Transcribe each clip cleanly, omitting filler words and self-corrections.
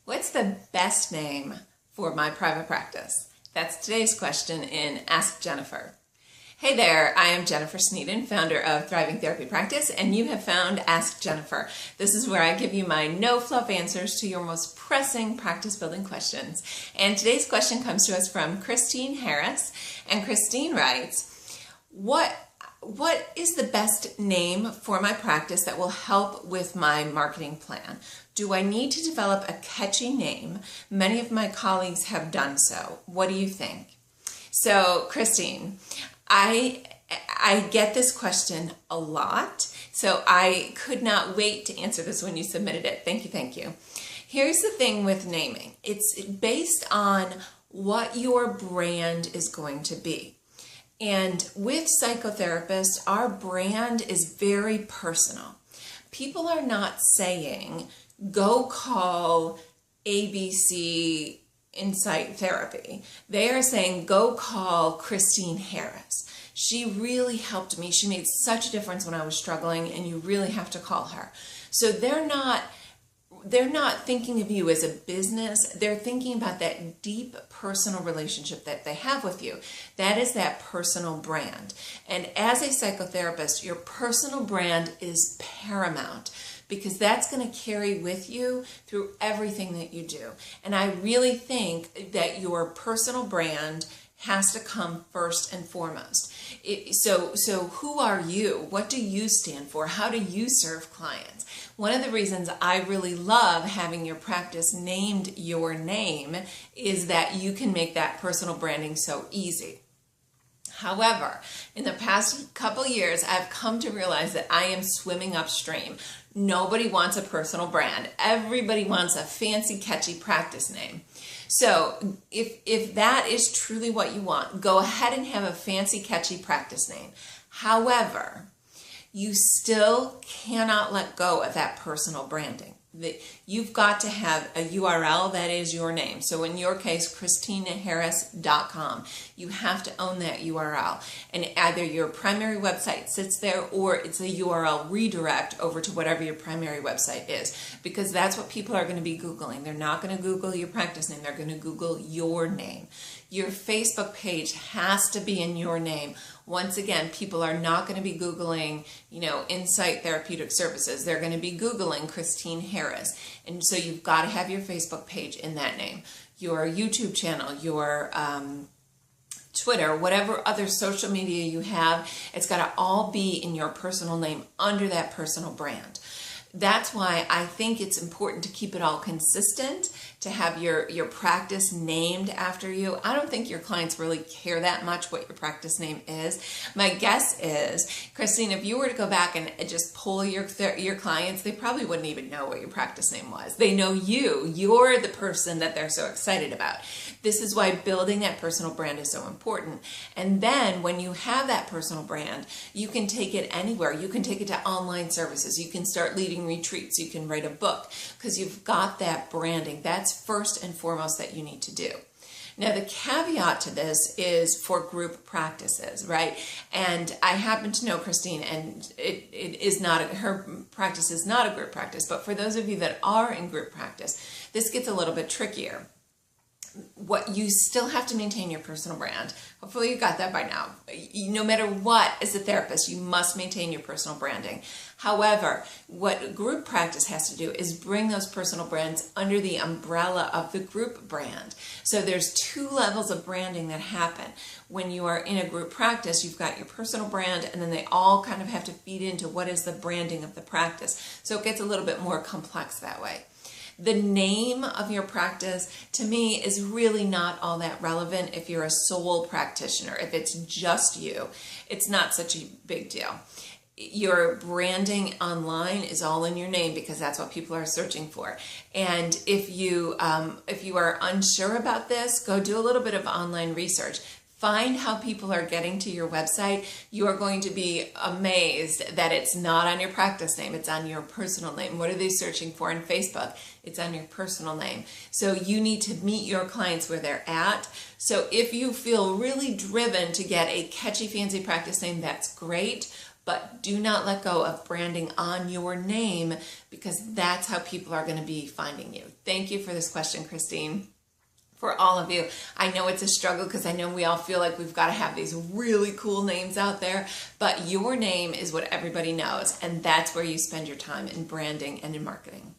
What's the best name for my private practice? That's today's question in Ask Jennifer. Hey there, I am Jennifer Sneeden, founder of Thriving Therapy Practice, and you have found Ask Jennifer. This is where I give you my no-fluff answers to your most pressing practice-building questions. And today's question comes to us from Christine Harris, and Christine writes, What is the best name for my practice that will help with my marketing plan? Do I need to develop a catchy name? Many of my colleagues have done so. What do you think? So, Christine, I get this question a lot, so I could not wait to answer this when you submitted it. Thank you. Here's the thing with naming. It's based on what your brand is going to be. And with psychotherapists, our brand is very personal. People are not saying, go call ABC Insight Therapy. They are saying, go call Christine Harris. She really helped me. She made such a difference when I was struggling, and you really have to call her. So they're not thinking of you as a business. They're thinking about that deep personal relationship that they have with you. That is that personal brand. And as a psychotherapist, your personal brand is paramount, because that's going to carry with you through everything that you do. And I really think that your personal brand has to come first and foremost. So who are you? What do you stand for? How do you serve clients? One of the reasons I really love having your practice named your name is that you can make that personal branding so easy. However, in the past couple years, I've come to realize that I am swimming upstream. Nobody wants a personal brand. Everybody wants a fancy, catchy practice name. So if that is truly what you want, go ahead and have a fancy, catchy practice name. However, you still cannot let go of that personal branding. You've got to have a URL that is your name. So in your case, ChristinaHarris.com. You have to own that URL. And either your primary website sits there, or it's a URL redirect over to whatever your primary website is. Because that's what people are going to be Googling. They're not going to Google your practice name. They're going to Google your name. Your Facebook page has to be in your name. Once again, people are not going to be Googling, Insight Therapeutic Services. They're going to be Googling Christine Harris. And so you've got to have your Facebook page in that name. Your YouTube channel, your Twitter, whatever other social media you have, it's got to all be in your personal name under that personal brand. That's why I think it's important to keep it all consistent, to have your practice named after you. I don't think your clients really care that much what your practice name is. My guess is, Christine, if you were to go back and just poll your clients, they probably wouldn't even know what your practice name was. They know you. You're the person that they're so excited about. This is why building that personal brand is so important. And then when you have that personal brand, you can take it anywhere. You can take it to online services. You can start leading retreats. You can write a book, because you've got that branding. That's first and foremost that you need to do. Now, the caveat to this is for group practices, right? And I happen to know Christine, and it is not, her practice is not a group practice, but for those of you that are in group practice, this gets a little bit trickier. What you still have to maintain your personal brand. Hopefully you got that by now. No matter what, as a therapist, you must maintain your personal branding. However, what group practice has to do is bring those personal brands under the umbrella of the group brand. So there's two levels of branding that happen. When you are in a group practice, you've got your personal brand, and then they all kind of have to feed into what is the branding of the practice. So it gets a little bit more complex that way. The name of your practice, to me, is really not all that relevant if you're a sole practitioner. If it's just you, it's not such a big deal. Your branding online is all in your name, because that's what people are searching for. And if you are unsure about this, go do a little bit of online research. Find how people are getting to your website. You are going to be amazed that it's not on your practice name. It's on your personal name. What are they searching for on Facebook? It's on your personal name. So you need to meet your clients where they're at. So if you feel really driven to get a catchy, fancy practice name, that's great. but do not let go of branding on your name, because that's how people are going to be finding you. Thank you for this question, Christine. For all of you, I know it's a struggle because I know we all feel like we've got to have these really cool names out there, but your name is what everybody knows, and that's where you spend your time in branding and in marketing.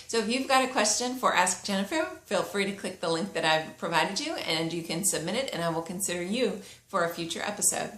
So if you've got a question for Ask Jennifer, feel free to click the link that I've provided you, and you can submit it, and I will consider you for a future episode.